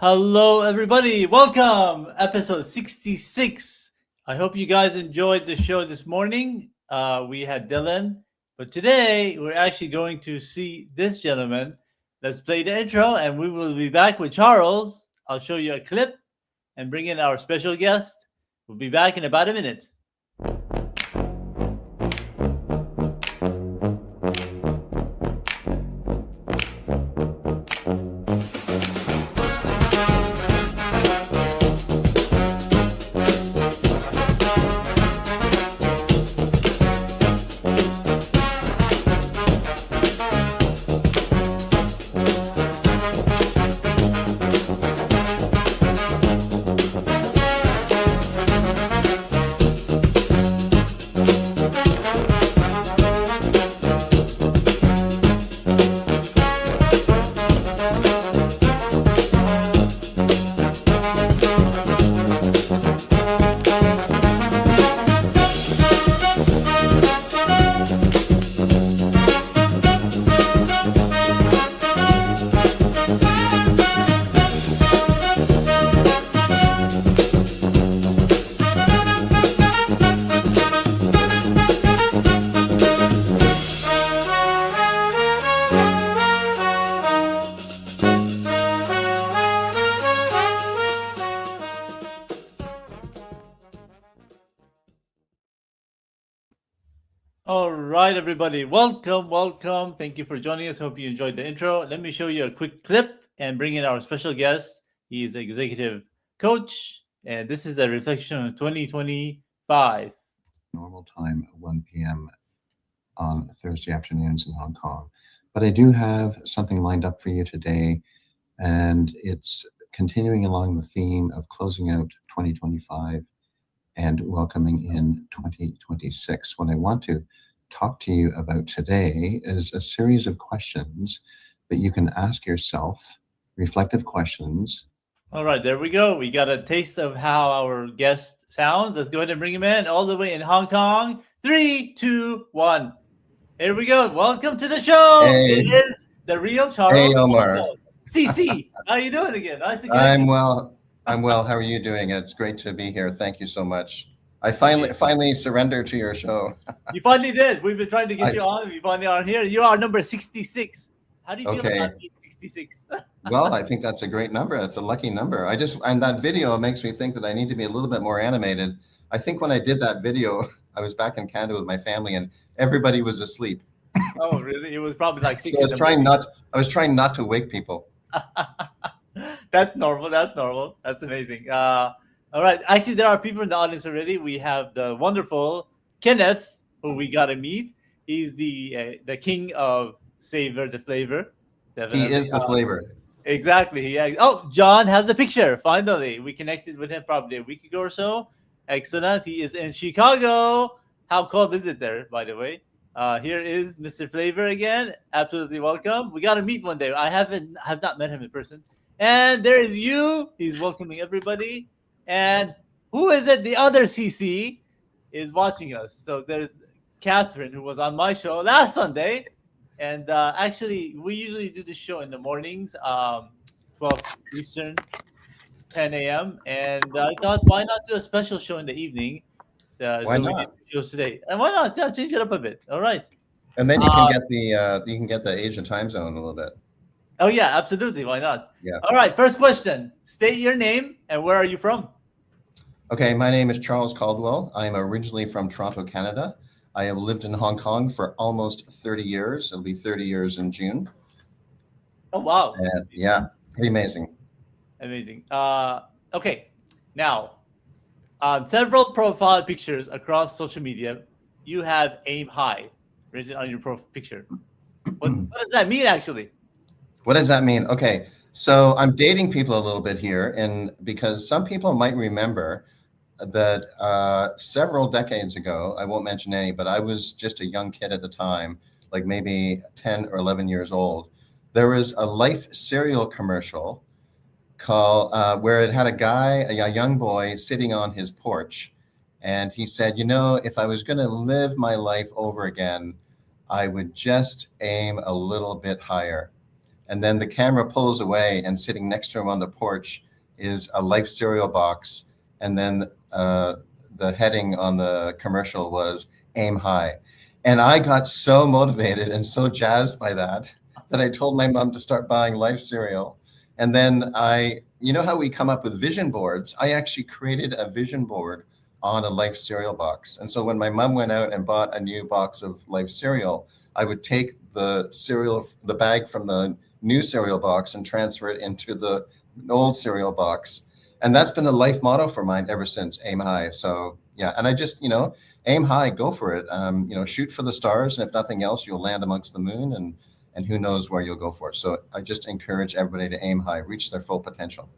Hello, everybody. Welcome, episode 66. I hope you guys enjoyed the show this morning. We had Dylan, but today we're actually going to see this gentleman. Let's play the intro, and we will be back with Charles. I'll show you a clip and bring in our special guest. We'll be back in about a minute. All right, everybody. Welcome. Thank you for joining us. Hope you enjoyed the intro. Let me show you a quick clip and bring in our special guest. He is the executive coach, and this is a reflection of 2025. Normal time at 1 p.m. on Thursday afternoons in Hong Kong. But I do have something lined up for you today, and it's continuing along the theme of closing out 2025 and welcoming in 2026. What I want to talk to you about today is a series of questions that you can ask yourself, reflective questions. All right, there we go. We got a taste of how our guest sounds. Let's go ahead and bring him in all the way in Hong Kong. 3, 2, 1. Here we go. Welcome to the show. Hey. It is the real Charles. Hey, Omar. CC, how you doing again? Nice to I'm well. How are you doing? It's great to be here. Thank you so much. I finally surrendered to your show. You finally did. We've been trying to get you on. You finally are here. You are number 66. How do you feel about being 66? Well, I think that's a great number. It's a lucky number. And that video makes me think that I need to be a little bit more animated. I think when I did that video, I was back in Canada with my family and everybody was asleep. Oh, really? It was probably like 60. So I was trying not to wake people. That's normal. That's amazing. All right. Actually, there are people in the audience already. We have the wonderful Kenneth, who we got to meet. He's the king of Savor the Flavor. Definitely. He is the flavor. Exactly. Oh, John has a picture. Finally, we connected with him probably a week ago or so. Excellent. He is in Chicago. How cold is it there, by the way? Here is Mr. Flavor again. Absolutely welcome. We got to meet one day. I have not met him in person. And there is you. He's welcoming everybody. And who is it? The other CC is watching us. So there's Catherine, who was on my show last Sunday. And actually, we usually do the show in the mornings, 12 Eastern, 10 a.m. And I thought, why not do a special show in the evening? Why not? We did shows today. And why not? Yeah, change it up a bit. All right. And then you can get the Asian time zone a little bit. Oh yeah, absolutely. Why not? Yeah. All right. First question: state your name and where are you from? Okay, my name is Carles Caldwell. I'm originally from Toronto, Canada. I have lived in Hong Kong for almost 30 years. It'll be 30 years in June. Oh wow! And yeah, pretty amazing. Amazing. Okay, now, several profile pictures across social media. You have aim high written on your profile picture. What does that mean, actually? What does that mean? Okay, so I'm dating people a little bit here, and because some people might remember that several decades ago, I won't mention any, but I was just a young kid at the time, like maybe 10 or 11 years old. There was a Life cereal commercial called where it had a young boy sitting on his porch, and he said, you know, if I was going to live my life over again, I would just aim a little bit higher. And then the camera pulls away, and sitting next to him on the porch is a Life cereal box. And then the heading on the commercial was "Aim High." And I got so motivated and so jazzed by that I told my mom to start buying Life cereal. And then you know how we come up with vision boards? I actually created a vision board on a Life cereal box. And so when my mom went out and bought a new box of Life cereal, I would take the bag from the new cereal box and transfer it into the old cereal box. And that's been a life motto for mine ever since. Aim high. So yeah, and I just, aim high, go for it. Shoot for the stars, and if nothing else, you'll land amongst the moon, and who knows where you'll go for. So I just encourage everybody to aim high, reach their full potential.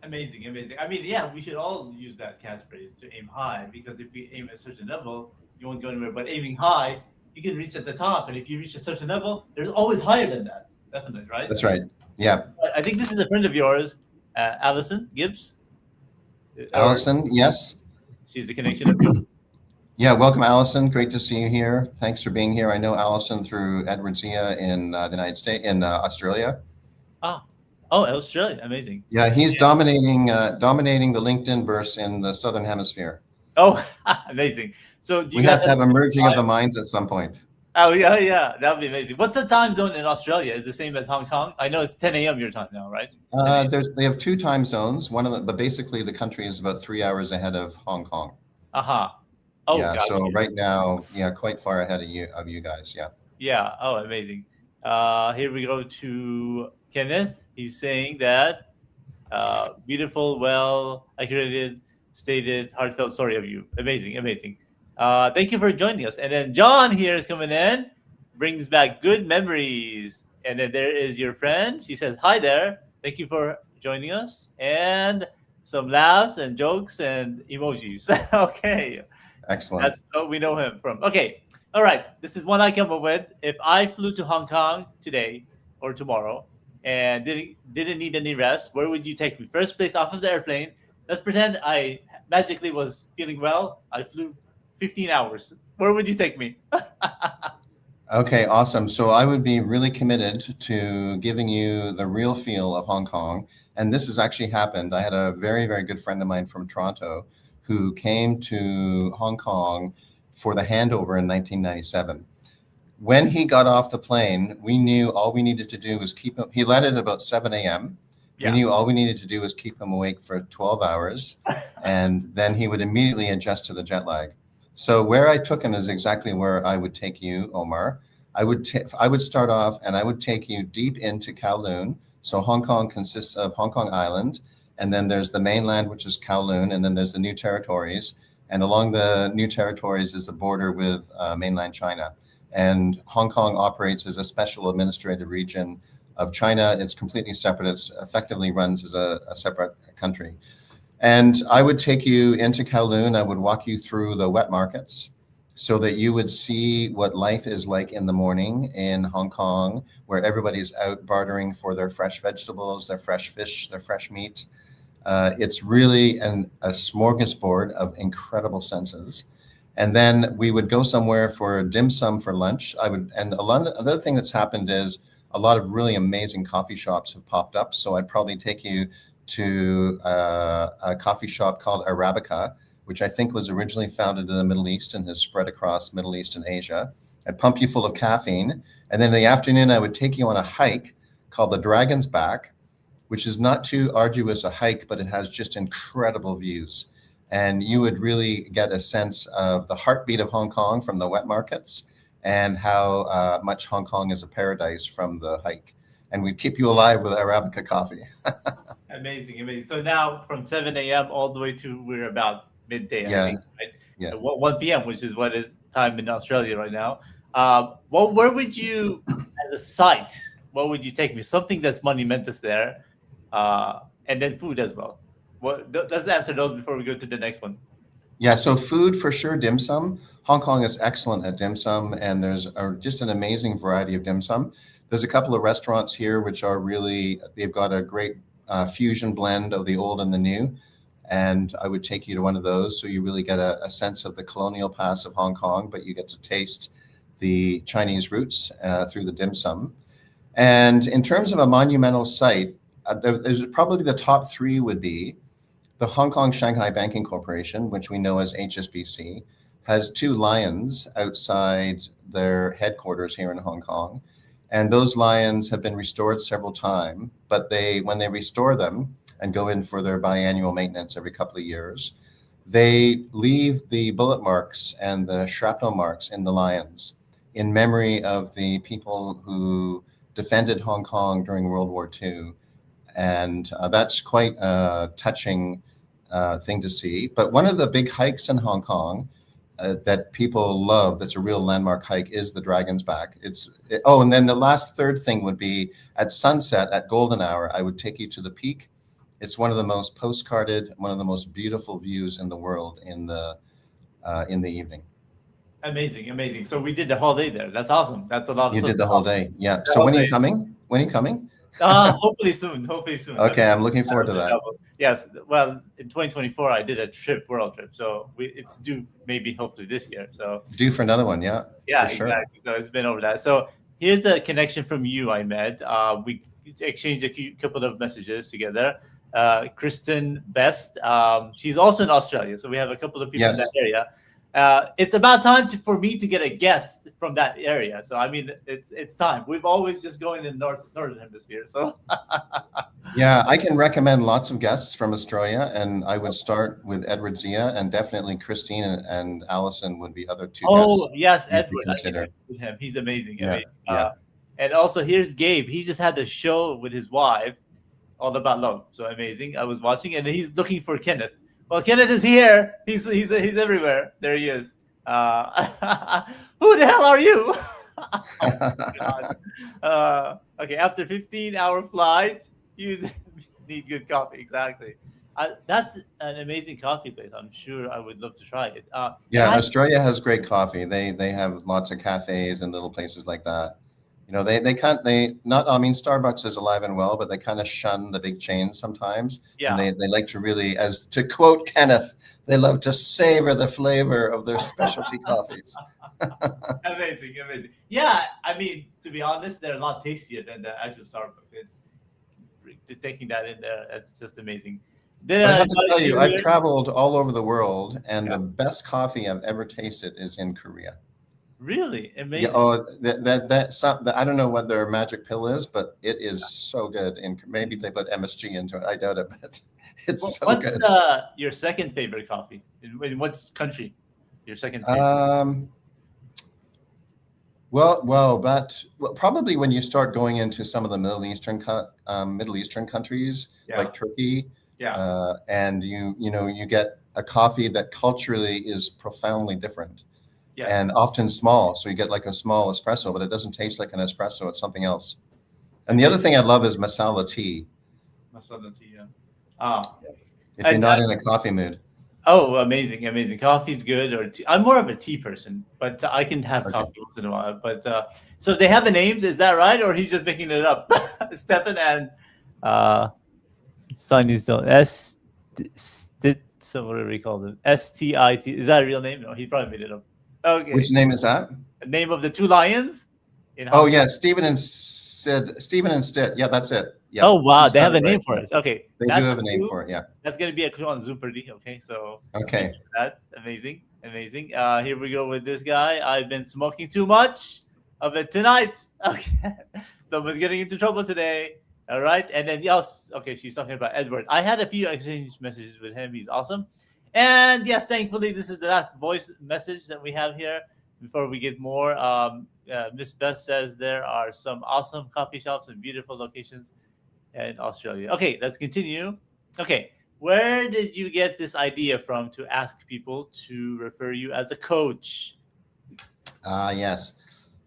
Amazing, amazing. I mean, yeah, we should all use that catchphrase to aim high, because if we aim at a certain level, you won't go anywhere. But aiming high, you can reach at the top, and if you reach a certain level, there's always higher than that. Definitely, right? That's right. Yeah. I think this is a friend of yours, Allison Gibbs. Or Allison, yes. she's a connection of yours. Yeah, welcome, Allison. Great to see you here. Thanks for being here. I know Allison through Edward Zia in the United States, in Australia. Ah, oh, Australia, amazing. Yeah, he's dominating the LinkedIn verse in the Southern Hemisphere. Oh, amazing. So do you We guys have to have a merging of the time? minds at some point. Oh yeah, yeah, that would be amazing. What's the time zone in Australia? Is the same as Hong Kong? I know it's 10 a.m. your time now, right? 10 a.m. They have two time zones. But basically the country is about 3 hours ahead of Hong Kong. Uh-huh. Oh, Yeah, gotcha. so right now, yeah, quite far ahead of you guys. Yeah. Yeah. Oh, amazing. Here we go to Kenneth. He's saying that beautiful, well accurate, stated, heartfelt story of you. Amazing, amazing. Thank you for joining us. And then John here is coming in, brings back good memories. And then there is your friend. She says, "Hi there. Thank you for joining us." And some laughs and jokes and emojis. Okay. Excellent. That's what we know him from. Okay. All right. This is one I come up with. If I flew to Hong Kong today or tomorrow and didn't need any rest, where would you take me? First place off of the airplane. Let's pretend I magically was feeling well. I flew 15 hours. Where would you take me? Okay, awesome. So I would be really committed to giving you the real feel of Hong Kong. And this has actually happened. I had a very, very good friend of mine from Toronto who came to Hong Kong for the handover in 1997. When he got off the plane, we knew all we needed to do was keep him. He landed at about 7 a.m. Yeah. We knew all we needed to do was keep him awake for 12 hours, and then he would immediately adjust to the jet lag. So where I took him is exactly where I would take you, Omar. I would start off and I would take you deep into Kowloon. So Hong Kong consists of Hong Kong Island, and then there's the mainland, which is Kowloon, and then there's the New Territories. And along the New Territories is the border with mainland China. And Hong Kong operates as a special administrative region of China. It's completely separate. It effectively runs as a separate country. And I would take you into Kowloon. I would walk you through the wet markets so that you would see what life is like in the morning in Hong Kong, where everybody's out bartering for their fresh vegetables, their fresh fish, their fresh meat. It's really a smorgasbord of incredible senses. And then we would go somewhere for dim sum for lunch. And another thing that's happened is a lot of really amazing coffee shops have popped up. So I'd probably take you to a coffee shop called Arabica, which I think was originally founded in the Middle East and has spread across Middle East and Asia. I'd pump you full of caffeine. And then in the afternoon, I would take you on a hike called the Dragon's Back, which is not too arduous a hike, but it has just incredible views. And you would really get a sense of the heartbeat of Hong Kong from the wet markets and how much Hong Kong is a paradise from the hike. And we'd keep you alive with Arabica coffee. Amazing, amazing. So now from 7 a.m. all the way to we're about midday, I think, right? Yeah. 1 p.m., which is what is time in Australia right now. Where would you, as a site, what would you take me? Something that's monumentous there, and then food as well. Let's answer those before we go to the next one. Yeah, so food for sure, dim sum. Hong Kong is excellent at dim sum, and there's just an amazing variety of dim sum. There's a couple of restaurants here which are they've got a great fusion blend of the old and the new. And I would take you to one of those so you really get a sense of the colonial past of Hong Kong, but you get to taste the Chinese roots through the dim sum. And in terms of a monumental site, there's probably the top three would be the Hong Kong Shanghai Banking Corporation, which we know as HSBC, has two lions outside their headquarters here in Hong Kong. And those lions have been restored several times, but when they restore them and go in for their biannual maintenance every couple of years, they leave the bullet marks and the shrapnel marks in the lions in memory of the people who defended Hong Kong during World War II. And that's quite a touching thing to see. But one of the big hikes in Hong Kong that people love, that's a real landmark hike, is the Dragon's Back. And then the last third thing would be at sunset, at golden hour, I would take you to the peak. It's one of the most postcarded, one of the most beautiful views in the world in the evening. Amazing, amazing. So we did the whole day there. That's awesome. That's a lot of You stuff. did the whole day. Yeah. So when are you coming? When are you coming? Hopefully soon. Hopefully soon. Okay, I'm looking forward to that. Yes. Well, in 2024, I did a world trip. So it's due maybe hopefully this year. So due for another one. Yeah. Yeah, for sure. exactly. So it's been over that. So here's a connection from you, I met. We exchanged a couple of messages together. Kristen Best. She's also in Australia. So we have a couple of people in that area. It's about time for me to get a guest from that area. So I mean, it's time. We've always just going in northern hemisphere. So yeah, I can recommend lots of guests from Australia, and I would start with Edward Zia, and definitely Christine and Allison would be other two guests. Oh yes, Edward. I can with him. He's amazing. Yeah, amazing. Yeah. And also here's Gabe. He just had the show with his wife, All About Love. So amazing. I was watching, and he's looking for Kenneth. Well, Kenneth is here. He's everywhere. There he is. Who the hell are you? Okay, after 15-hour flight, you need good coffee. Exactly. That's an amazing coffee place. I'm sure I would love to try it. Australia has great coffee. They have lots of cafes and little places like that. You know, Starbucks is alive and well, but they kind of shun the big chains sometimes. Yeah. And they like to really, as to quote Kenneth, they love to savor the flavor of their specialty coffees. Amazing. Yeah, I mean, to be honest, they're a lot tastier than the actual Starbucks. It's taking that in there. It's just amazing. I have to tell you, I've traveled all over the world, and the best coffee I've ever tasted is in Korea. Really amazing. Yeah, I don't know what their magic pill is, but it is so good. And maybe they put MSG into it. I doubt it, but it's so good. What's your second favorite coffee? In what country? Your second favorite? Probably when you start going into some of the Middle Eastern countries like Turkey. Yeah. And you get a coffee that culturally is profoundly different. Yes. And often small. So you get like a small espresso, but it doesn't taste like an espresso. It's something else. And the other thing I love is masala tea. Masala tea, yeah. If you're not in a coffee mood. Oh, amazing. Coffee's good. Or tea. I'm more of a tea person, but I can have coffee once in a while. But so they have the names, is that right? Or he's just making it up? Stefan and so whatever he called him. STIT. Is that a real name? No, he probably made it up. Okay. Which name is that? The name of the two lions? Yeah, Stephen and Sid. Yeah, that's it. Yeah. Oh, wow. They have a name for it. Okay. They do have a name for it, yeah. That's going to be a clue on Zoom pretty. Okay, so. Okay. That's amazing. Here we go with this guy. I've been smoking too much of it tonight. Okay. Someone's getting into trouble today. All right. And then, okay, she's talking about Edward. I had a few exchange messages with him. He's awesome. And yes, thankfully, this is the last voice message that we have here before we get more. Miss Beth says there are some awesome coffee shops and beautiful locations in Australia. Okay, let's continue. Okay, where did you get this idea from to ask people to refer you as a coach? Yes.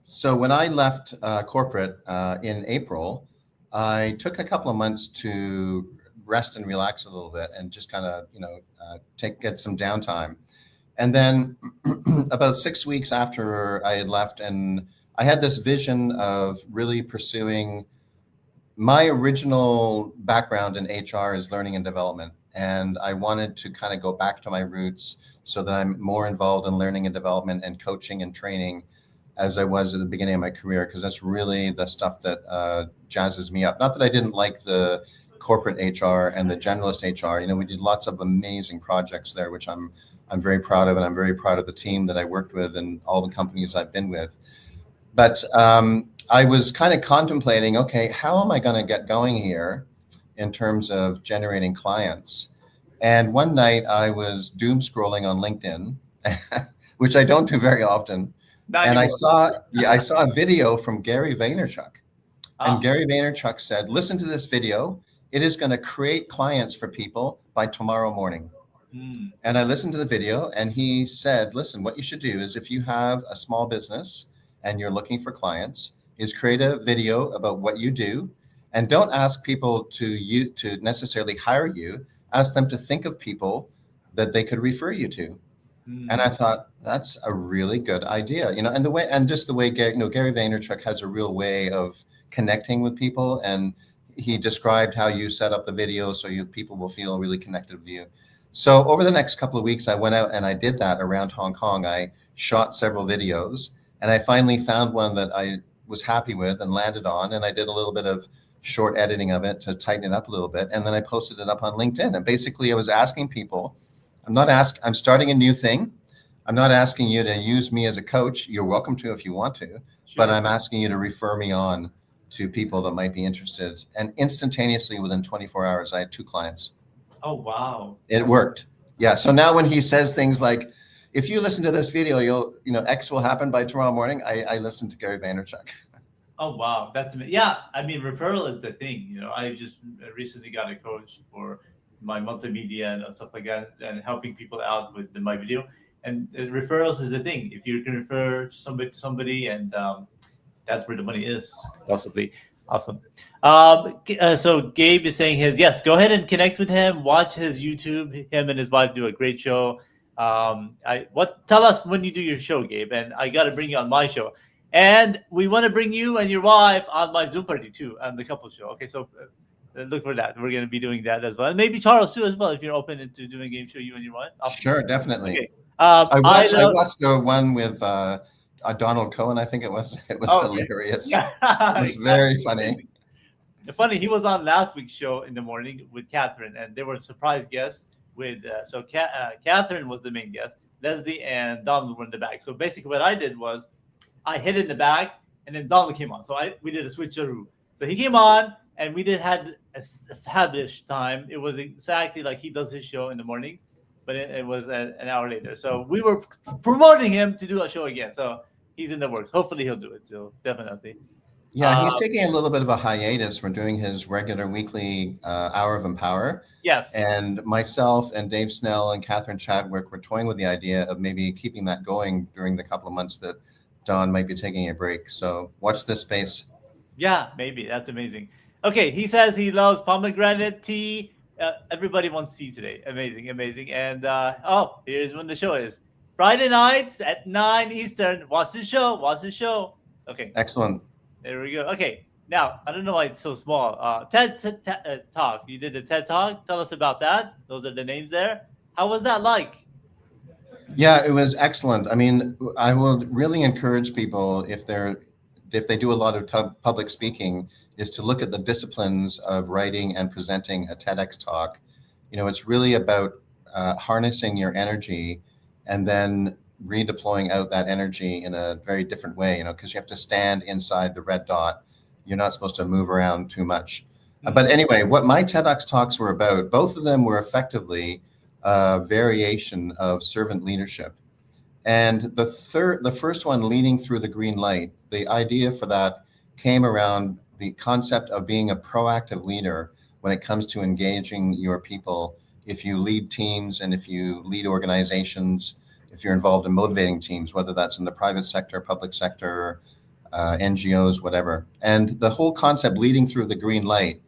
So when I left corporate in April, I took a couple of months to rest and relax a little bit and just kind of, get some downtime. And then about 6 weeks after I had left, and I had this vision of really pursuing my original background in HR is learning and development. And I wanted to kind of go back to my roots so that I'm more involved in learning and development and coaching and training as I was at the beginning of my career, because that's really the stuff that jazzes me up. Not that I didn't like the corporate HR and the generalist HR. You know, we did lots of amazing projects there, which I'm very proud of, and I'm very proud of the team that I worked with and all the companies I've been with. But I was kind of contemplating, okay, how am I going to get going here in terms of generating clients? And one night I was doom scrolling on LinkedIn, which I don't do very often. Not And I anymore. saw a video from Gary Vaynerchuk. And Ah. Gary Vaynerchuk said, listen to this video. It is going to create clients for people by tomorrow morning. Mm. And I listened to the video, and he said, listen, what you should do is if you have a small business and you're looking for clients, is create a video about what you do, and don't ask people to necessarily hire you. Ask them to think of people that they could refer you to. Mm. And I thought that's a really good idea, you know, and just the way Gary Vaynerchuk has a real way of connecting with people, and he described how you set up the video so people will feel really connected with you. So over the next couple of weeks, I went out and I did that around Hong Kong. I shot several videos, and I finally found one that I was happy with and landed on, and I did a little bit of short editing of it to tighten it up a little bit, and then I posted it up on LinkedIn. And basically, I was asking people, I'm starting a new thing. I'm not asking you to use me as a coach. You're welcome to if you want to, but I'm asking you to refer me on to people that might be interested. And instantaneously, within 24 hours, I had 2 clients. Oh, wow. It worked. Yeah. So now when he says things like, if you listen to this video, X will happen by tomorrow morning. I listen to Gary Vaynerchuk. Oh, wow. That's amazing. Yeah. I mean, referral is the thing. You know, I just recently got a coach for my multimedia and stuff like that, and helping people out with my video. And referrals is the thing. If you can refer somebody to somebody, and that's where the money is, possibly. Awesome. So Gabe is saying yes, go ahead and connect with him. Watch his YouTube. Him and his wife do a great show. Tell us when you do your show, Gabe, and I got to bring you on my show. And we want to bring you and your wife on my Zoom party too, on the couple show. Okay, so look for that. We're going to be doing that as well. And maybe Charles too as well, if you're open to doing a game show, you and your wife. Awesome. Sure, definitely. Okay. I watched the one with Donald Cohen, I think it was. It was hilarious. Yeah. It was very funny. Funny, he was on last week's show in the morning with Catherine, and they were surprise guests with Catherine was the main guest, Leslie and Donald were in the back. So basically what I did was I hid in the back, and then Donald came on. So we did a switcheroo. So he came on, and we had a fabulous time. It was exactly like he does his show in the morning, but it was an hour later. So we were promoting him to do a show again. So he's in the works. Hopefully he'll do it. So definitely. Yeah, he's taking a little bit of a hiatus from doing his regular weekly Hour of Empower. Yes. And myself and Dave Snell and Catherine Chadwick were toying with the idea of maybe keeping that going during the couple of months that Don might be taking a break. So watch this space. Yeah, maybe. That's amazing. Okay, he says he loves pomegranate tea. Everybody wants tea today. Amazing, amazing. And here's when the show is. Friday nights at 9 Eastern. Watch the show. Okay. Excellent. There we go. Okay. Now, I don't know why it's so small. TED Talk. You did a TED Talk. Tell us about that. Those are the names there. How was that like? Yeah, it was excellent. I mean, I will really encourage people if they do a lot of public speaking, is to look at the disciplines of writing and presenting a TEDx talk. You know, it's really about harnessing your energy and then redeploying out that energy in a very different way, you know, because you have to stand inside the red dot. You're not supposed to move around too much. But anyway, what my TEDx talks were about, both of them were effectively a variation of servant leadership. And the first one, leading through the green light, the idea for that came around the concept of being a proactive leader when it comes to engaging your people. If you lead teams and if you lead organizations, if you're involved in motivating teams, whether that's in the private sector, public sector, NGOs, whatever. And the whole concept leading through the green light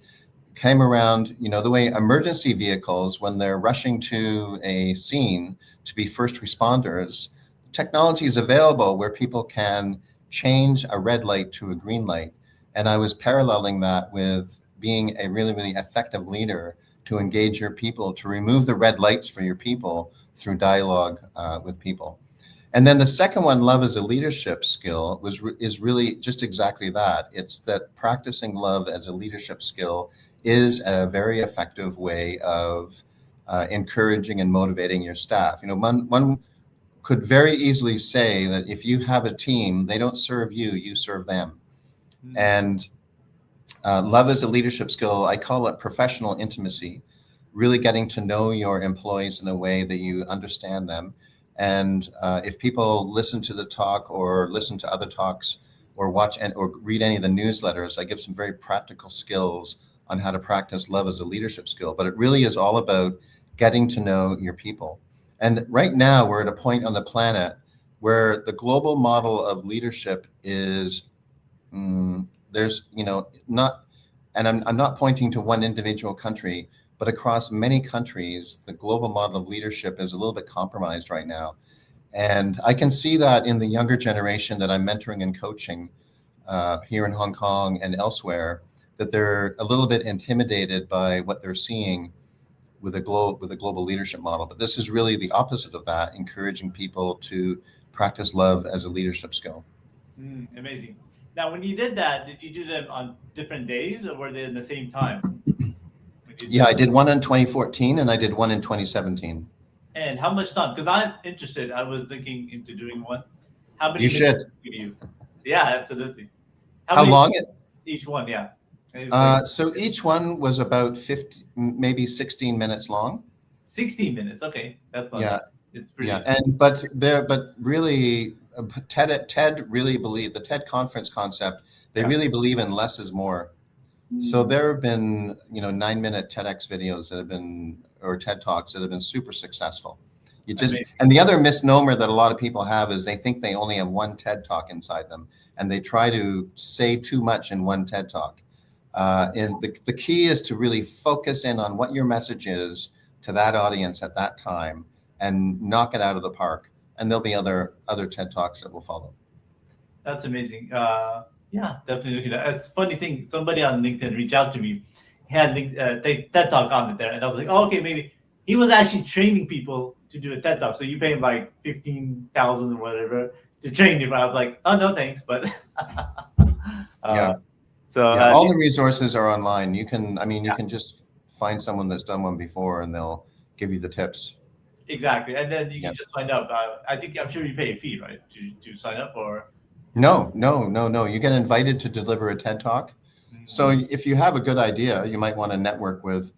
came around, you know, the way emergency vehicles, when they're rushing to a scene to be first responders, technology is available where people can change a red light to a green light. And I was paralleling that with being a really, really effective leader to engage your people, to remove the red lights for your people through dialogue with people. And then the second one, love as a leadership skill, is really just exactly that. It's that practicing love as a leadership skill is a very effective way of encouraging and motivating your staff. You know, one could very easily say that if you have a team, they don't serve you, you serve them. And love as a leadership skill, I call it professional intimacy, really getting to know your employees in a way that you understand them. And if people listen to the talk or listen to other talks or watch or read any of the newsletters, I give some very practical skills on how to practice love as a leadership skill. But it really is all about getting to know your people. And right now we're at a point on the planet where the global model of leadership is there's, you know, not, and I'm not pointing to one individual country, but across many countries, the global model of leadership is a little bit compromised right now. And I can see that in the younger generation that I'm mentoring and coaching here in Hong Kong and elsewhere, that they're a little bit intimidated by what they're seeing with a global leadership model. But this is really the opposite of that, encouraging people to practice love as a leadership skill. Amazing. Now, when you did that, did you do them on different days or were they in the same time? Yeah, I did one in 2014 and I did one in 2017. And how much time? Because I'm interested. I was thinking into doing one. How many You should. give you? Yeah, absolutely. How long? Each one, yeah. So each one was about 50, maybe 16 minutes long. 16 minutes. Okay, that's not bad. It's pretty. Yeah, but really, TED really believe the TED conference concept. They really believe in less is more. So there have been, 9-minute TEDx videos that have been, or TED Talks that have been super successful. And the other misnomer that a lot of people have is they think they only have one TED Talk inside them, and they try to say too much in one TED Talk. And the key is to really focus in on what your message is to that audience at that time and knock it out of the park. And there'll be other TED Talks that will follow. That's amazing. Yeah, definitely. It's a funny thing. Somebody on LinkedIn reached out to me. He had TED Talk on it there. And I was like, oh, okay, maybe. He was actually training people to do a TED Talk. So you pay him like 15,000 or whatever to train you. But I was like, oh, no, thanks. But all the resources are online. You can just find someone that's done one before and they'll give you the tips. Exactly. And then you can just sign up. I'm sure you pay a fee, right? To sign up or? No. You get invited to deliver a TED Talk. Mm-hmm. So if you have a good idea, you might want to network with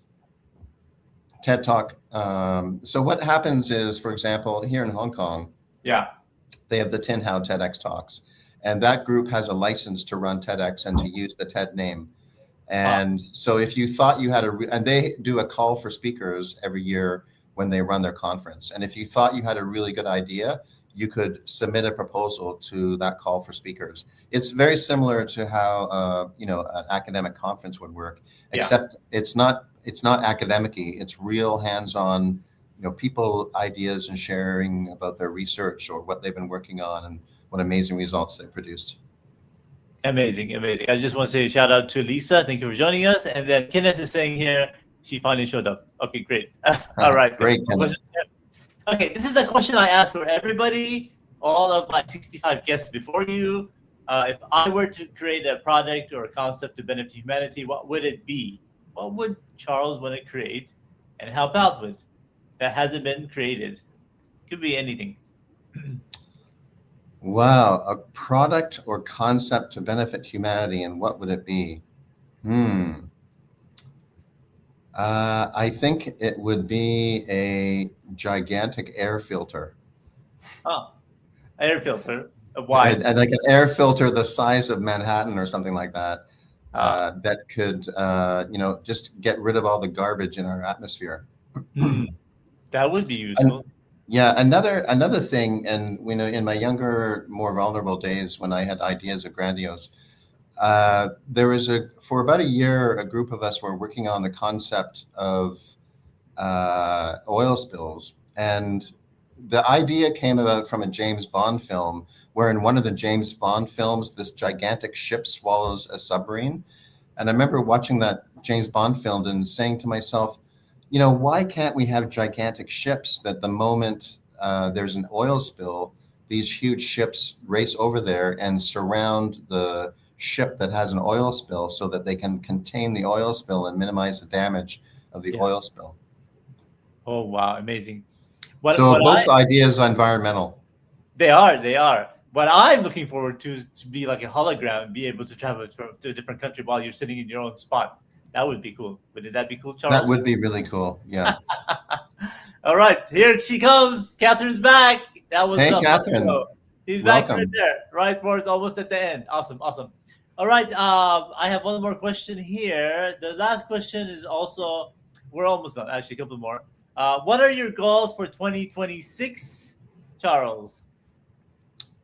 TED Talk. So what happens is, for example, here in Hong Kong, they have the Tin Hau TEDx Talks. And that group has a license to run TEDx and to use the TED name. And so if you thought you had and they do a call for speakers every year when they run their conference. And if you thought you had a really good idea, you could submit a proposal to that call for speakers. It's very similar to how an academic conference would work, except it's not academic-y. It's real hands-on, people ideas and sharing about their research or what they've been working on and what amazing results they produced. Amazing. I just want to say a shout out to Lisa. Thank you for joining us. And then Kenneth is saying here, she finally showed up. Okay, great. All right. Great, Kenneth. Okay, this is a question I asked for everybody, all of my 65 guests before you. If I were to create a product or a concept to benefit humanity, what would it be? What would Charles want to create and help out with that hasn't been created? Could be anything. Wow, a product or concept to benefit humanity, and what would it be? I think it would be a gigantic air filter. Oh, air filter. Why? And like an air filter the size of Manhattan or something like that, that could, just get rid of all the garbage in our atmosphere. That would be useful. Another thing, and in my younger, more vulnerable days when I had ideas of grandiose, there was for about a year, a group of us were working on the concept of oil spills. And the idea came about from a James Bond film, where in one of the James Bond films, this gigantic ship swallows a submarine. And I remember watching that James Bond film and saying to myself, why can't we have gigantic ships that the moment there's an oil spill, these huge ships race over there and surround the ship that has an oil spill so that they can contain the oil spill and minimize the damage of the Yeah. oil spill. Oh wow, amazing. What So what both ideas are environmental. They are, they are. What I'm looking forward to is to be like a hologram and be able to travel to a different country while you're sitting in your own spot. That would be cool. Would that be cool, That Charles? would be really cool. Yeah. All right, here she comes. Catherine's back. That was Hey, months ago. Catherine, He's back right welcome. there, right where it's almost at the end. Awesome, awesome. All right, I have one more question here. The last question is also, we're almost done. Actually, a couple more. What are your goals for 2026, Charles?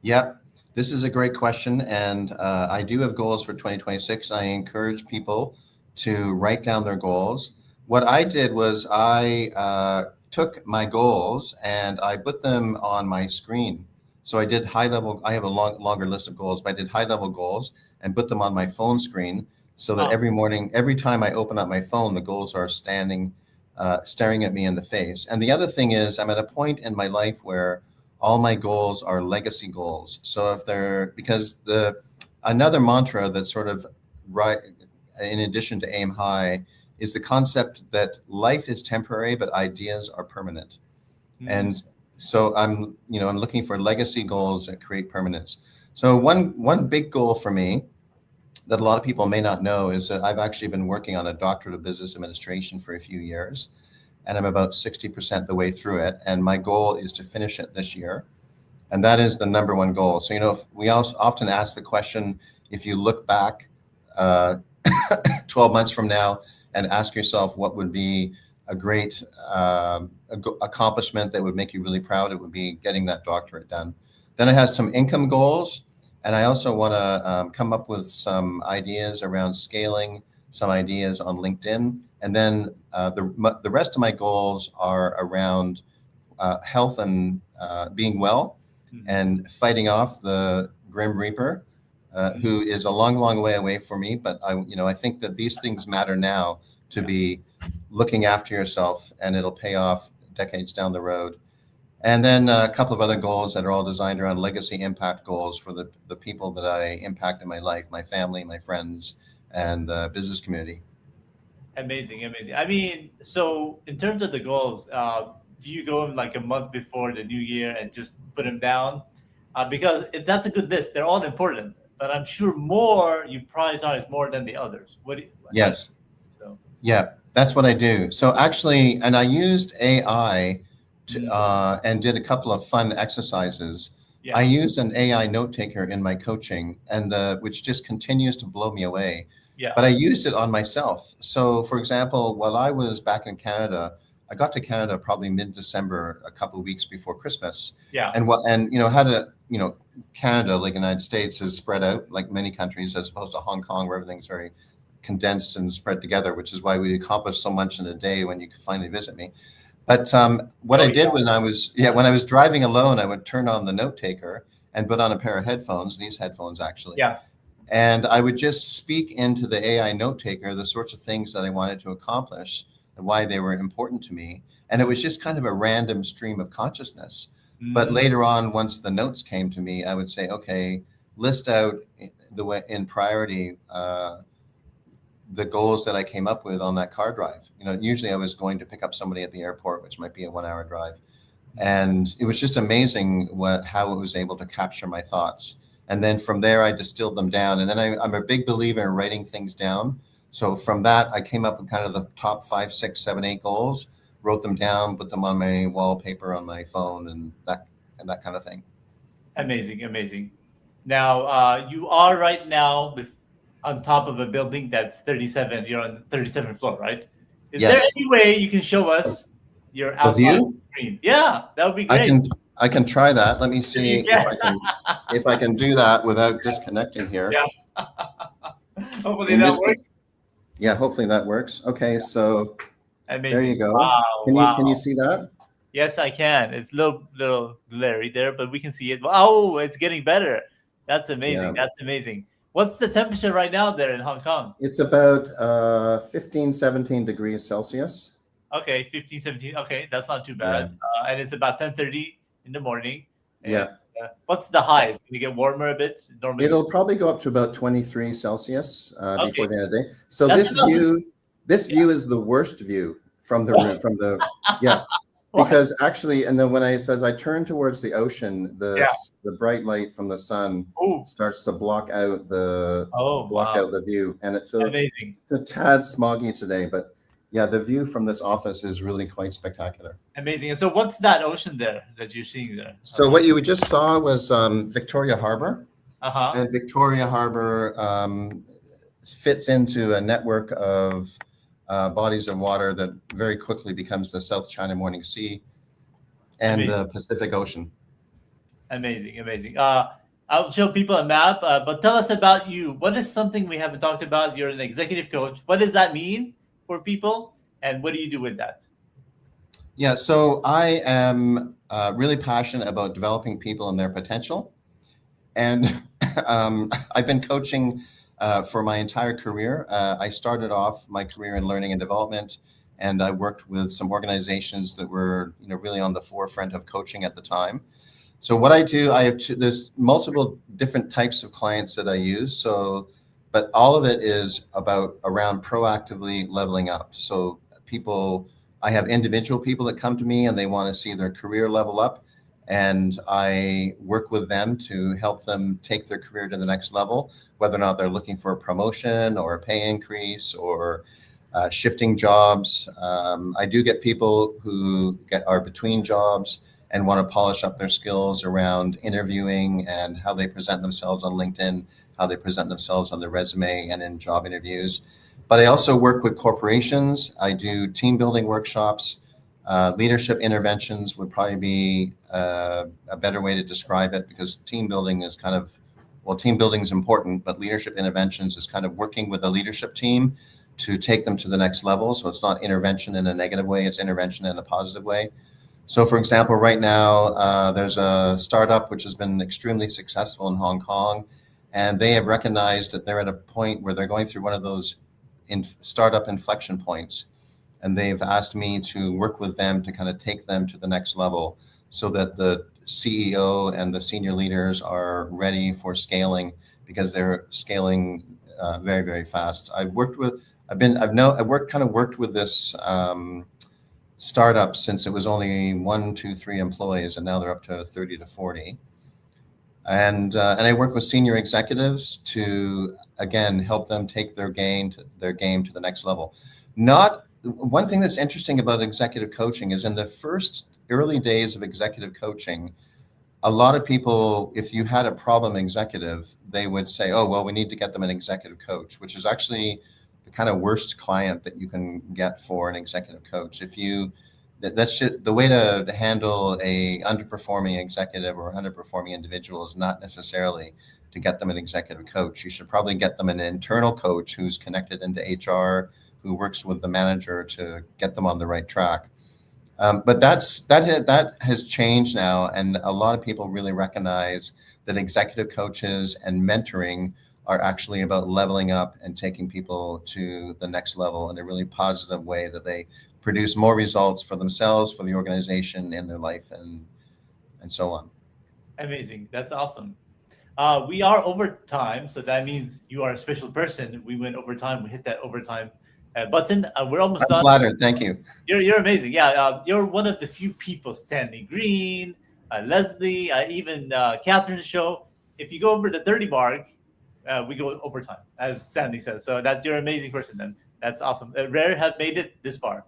Yep. This is a great question. And I do have goals for 2026. I encourage people to write down their goals. What I did was I took my goals and I put them on my screen. So I did high level, I have a longer list of goals, but I did high level goals and put them on my phone screen so that Oh, every morning, every time I open up my phone, the goals are staring at me in the face. And the other thing is, I'm at a point in my life where all my goals are legacy goals. So if they're because the another mantra that's sort of right in addition to aim high is the concept that life is temporary but ideas are permanent. mm, And so I'm looking for legacy goals that create permanence. So one big goal for me that a lot of people may not know is that I've actually been working on a doctorate of business administration for a few years, and I'm about 60% the way through it. And my goal is to finish it this year. And that is the number one goal. So, if we also often ask the question, if you look back uh, 12 months from now and ask yourself what would be a great accomplishment that would make you really proud, it would be getting that doctorate done. Then I have some income goals, and I also want to come up with some ideas around scaling, some ideas on LinkedIn, and then the rest of my goals are around health and being well mhm, and fighting off the Grim Reaper, mhm. who is a long, long way away from me. But I think that these things matter now to Yeah, be looking after yourself, and it'll pay off decades down the road. And then a couple of other goals that are all designed around legacy impact goals for the people that I impact in my life, my family, my friends, and the business community. amazing, amazing. I mean, so in terms of the goals, do you go in like a month before the new year and just put them down? Because that's a good list. They're all important, but I'm sure more you prioritize more than the others. How do Yes. you, so? Yeah, that's what I do. So actually, and I used AI Mm, and did a couple of fun exercises. I yeah, use an AI note taker in my coaching, and which just continues to blow me away. yeah, But I used it on myself. So, for example, while I was back in Canada, I got to Canada probably mid-December, a couple of weeks before Christmas, yeah, and had a Canada, like the United States, is spread out like many countries, as opposed to Hong Kong, where everything's very condensed and spread together, which is why we accomplish so much in a day when you finally visit me. But what oh I yeah, did when I was driving alone, I would turn on the note taker and put on a pair of headphones, these headphones actually, yeah. and I would just speak into the AI note taker the sorts of things that I wanted to accomplish and why they were important to me. And it was just kind of a random stream of consciousness. But Mm, later on, once the notes came to me, I would say, okay, list out the way in priority the goals that I came up with on that car drive. Usually I was going to pick up somebody at the airport, which might be a 1 hour drive. And it was just amazing how it was able to capture my thoughts. And then from there, I distilled them down. And then I'm a big believer in writing things down. So from that, I came up with kind of the top 5, 6, 7, 8 goals, wrote them down, put them on my wallpaper on my phone, and that kind of thing. amazing, amazing. Now, you are right now on top of a building that's 37. You're on 37th floor, right? Is there Yes. any way you can show us your The outside view. screen? Yeah, that would be I great. can I can try that. Let me If see you can. if I can do that without disconnecting here. Yeah. Hopefully In that this, works. yeah, hopefully that works. Okay, so there you Amazing. go. Wow, Can you wow. see that? Yes, I can. It's a little blurry there, but we can see it. Oh, it's getting better. That's amazing. Yeah. That's amazing. What's the temperature right now there in Hong Kong? It's about 15, 17 degrees Celsius. Okay, 15, 17. Okay, that's not too bad. Yeah. And it's about 10:30 in the morning. And Yeah. What's the highest? Can you get warmer a bit? Normally, It'll probably go up to about 23 Celsius okay. before the end of the day. So That's about this yeah. view is the worst view from the roof, from the, yeah, What? because actually, and then when I says I turn towards the ocean, Yeah. the bright light from the sun Oh. starts to Oh block wow. out the view, and it's Amazing. a tad smoggy today, but yeah, the view from this office is really quite spectacular. Amazing. And so, what's that ocean there that you're seeing there? So what you just saw was Victoria Harbor, Uh huh. and Victoria Harbor fits into a network of bodies of water that very quickly becomes the South China Morning Sea and Amazing. the Pacific Ocean. Amazing. Amazing. I'll show people a map, but tell us about you. What is something we haven't talked about? You're an executive coach. What does that mean for people, and what do you do with that? Yeah, so I am really passionate about developing people and their potential. And I've been coaching for my entire career. I started off my career in learning and development, and I worked with some organizations that were, really on the forefront of coaching at the time. So what I do, there's multiple different types of clients that I use. So, but all of it is around proactively leveling up. So I have individual people that come to me and they want to see their career level up, and I work with them to help them take their career to the next level, whether or not they're looking for a promotion or a pay increase or shifting jobs. I do get people who are between jobs and want to polish up their skills around interviewing and how they present themselves on LinkedIn, how they present themselves on their resume and in job interviews. But I also work with corporations. I do team building workshops. Leadership interventions would probably be a better way to describe it, because team building is team building is important, but leadership interventions is kind of working with a leadership team to take them to the next level. So it's not intervention in a negative way, it's intervention in a positive way. So for example, right now, there's a startup which has been extremely successful in Hong Kong, and they have recognized that they're at a point where they're going through one of those startup inflection points. And they've asked me to work with them to kind of take them to the next level so that the CEO and the senior leaders are ready for scaling, because they're scaling very, very fast. I've worked with this startup since it was only 1, 2, 3 employees, and now they're up to 30 to 40. And I work with senior executives to again help them take their game to the next level. One thing that's interesting about executive coaching is in the first early days of executive coaching, a lot of people, if you had a problem executive, they would say, oh, well, we need to get them an executive coach, which is actually the kind of worst client that you can get for an executive coach. That's just, the way to handle a underperforming executive or underperforming individual is not necessarily to get them an executive coach. You should probably get them an internal coach who's connected into HR, who works with the manager to get them on the right track. But that has changed now, and a lot of people really recognize that executive coaches and mentoring are actually about leveling up and taking people to the next level in a really positive way, that they produce more results for themselves, for the organization, in their life, and so on. Amazing. That's awesome. We are over time, so that means you are a special person. We went over time. We hit that overtime button. We're almost I'm done. flattered. Thank you. You're amazing. Yeah, you're one of the few people. Stanley Green, Leslie, even Catherine's show. If you go over the 30 mark, we go overtime, as Stanley says. So you're an amazing person. Then that's awesome. Rare have made it this far.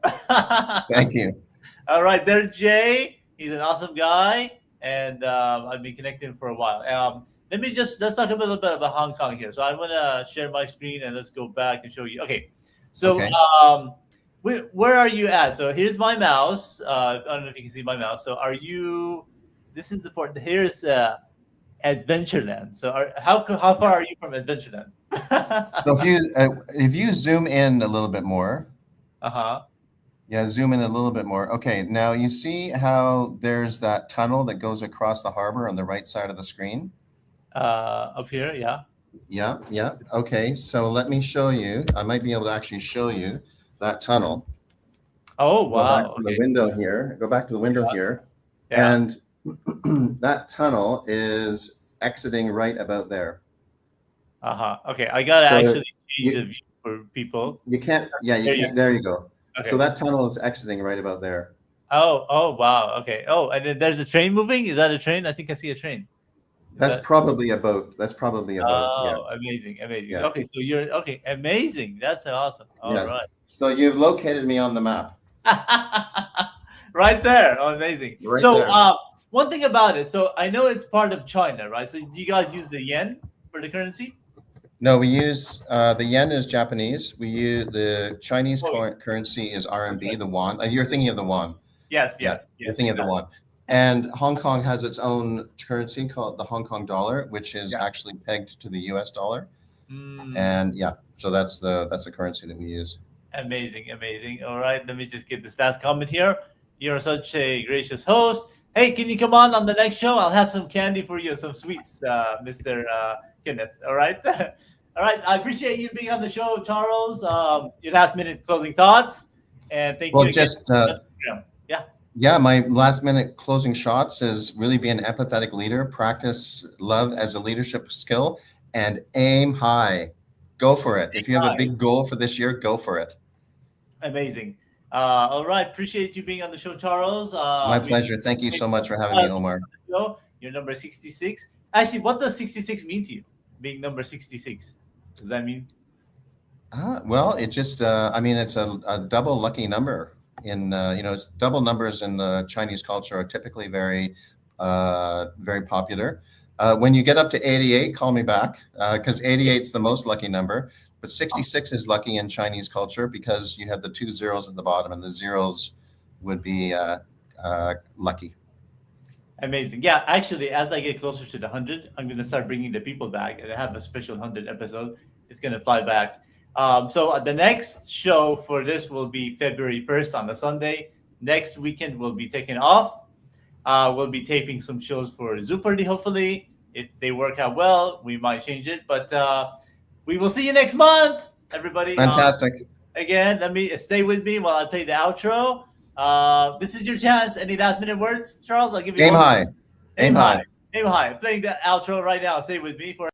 Thank you. All right, there's Jay. He's an awesome guy, and I've been connecting for a while. Let's talk a little bit about Hong Kong here. So I'm gonna share my screen and let's go back and show you. Okay, so Okay. where are you at? So here's my mouse. I don't know if you can see my mouse. So are you? This is the part. Here's Adventureland. So how far are you from Adventureland? So if you zoom in a little bit more. Uh-huh. Yeah, zoom in a little bit more. Okay, now you see how there's that tunnel that goes across the harbor on the right side of the screen? Up here, yeah. Yeah, yeah. Okay, so let me show you. I might be able to actually show you that tunnel. Oh Go back wow. to the Okay. window here. Go back to the window here. Yeah. And That tunnel is exiting right about there. Okay, I gotta So actually change the you view for people. you can't. Yeah, you There you can't. There you go. go. So Okay. that tunnel is exiting right about there. Oh, wow. Okay. Oh, and then there's a train moving. Is that a train? I think I see a train. Is That's that? probably a boat. That's probably a boat. Yeah, Oh, amazing, amazing. yeah, Okay, so you're okay. Amazing. That's awesome. All yeah. right. So you've located me on the map, Right there. Oh, amazing. right So, there. one thing about it. So I know it's part of China, right? So do you guys use the yen for the currency? No, we use the yen is Japanese. We use the Chinese Oh, currency is that's right. RMB, the yuan. You're thinking of the yuan. Yes, Yeah, yes, you're yes, thinking of the exactly. yuan. And Hong Kong has its own currency called the Hong Kong dollar, which is Yeah. actually pegged to the US dollar. Mm, And yeah, so that's the currency that we use. amazing, amazing. All right, let me just get this last comment here. You're such a gracious host. Hey, can you come on the next show? I'll have some candy for you, some sweets, Mr. Kenneth. All right. All right. I appreciate you being on the show, Charles. Your last minute closing thoughts. And thank you Well, again just for the program. Yeah. yeah, my last minute closing shots is really be an empathetic leader, practice love as a leadership skill, and aim high. Go for it. If you have a Hi. big goal for this year, go for it. Amazing. All right. Appreciate you being on the show, Charles. My We pleasure. Thank you take so much for having me, on Omar. the show. You're number 66. Actually, what does 66 mean to you? Being number 66. Does that mean? Well, it just, I mean, it's a double lucky number. It's double numbers in the Chinese culture are typically very popular. When you get up to 88, call me back because 88 is the most lucky number. But 66 is lucky in Chinese culture because you have the two zeros at the bottom, and the zeros would be lucky. Amazing. Yeah, actually, as I get closer to the 100, I'm going to start bringing the people back and I have a special 100 episode. It's going to fly back. So the next show for this will be February 1st on a Sunday. Next weekend, we'll be taking off. We'll be taping some shows for Zoo Party, hopefully. If they work out well, we might change it. But we will see you next month, everybody. Fantastic. Again, let me stay with me while I play the outro. This is your chance. Any last minute words, Charles? I'll give you Aim one. high. Aim Aim high. high. Aim high. Playing the outro right now. Stay with me for